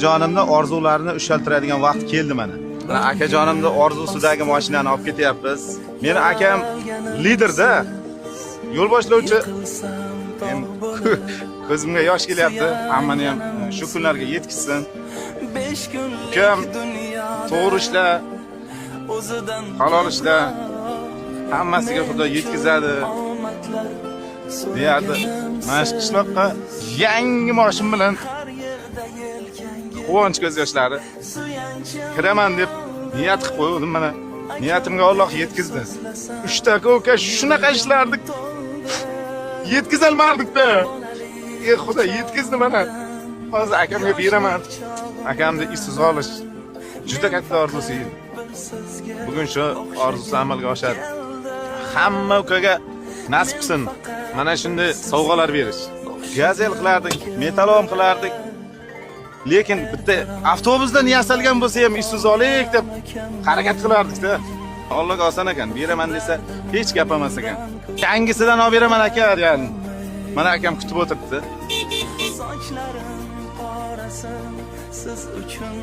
Jonimni orzularini ushaltiradigan vaqt keldi mana. Mana akajonimni orzusidagi mashinani olib ketyapmiz. Meni akam liderda, yo'l boshlovchi. Ko'zimga yosh kelyapti. Hammani ham shu kunlarga yetkizsin. Kim to'g'ri ishlar, halol ishlar hammasiga Xudo yetkazadi. Deyardi. Mana shu qishloqqa yangi mashin bilan quvonch ko'z yoshlari kiraman deb niyat qilib qo'ydim mana. Niyatimga Alloh yetkazdi. 3 ta uka shunaqa ishlardik. Yetkazolmadik-da. Xudo yetkazdi mana. Hozir akamga beraman. Akamni ishsiz olish juda katta orzusi edi. Bugun shu orzusi amalga oshadi. Hamma ukaga nasib qilsin. Mana shunday sovg'alar berish. Gazel qilardik, metalom qilardik. Lekin bitta avtobusdan yasalgan bo'lsa ham ishsiz olik deb harakat qilardik-da. Alloh oson ekan, beraman desa hech gap emas ekan. Yangisidan olib beraman aka degan. Mana akam kutib o'tiribdi. Sochlarim qorasi siz uchun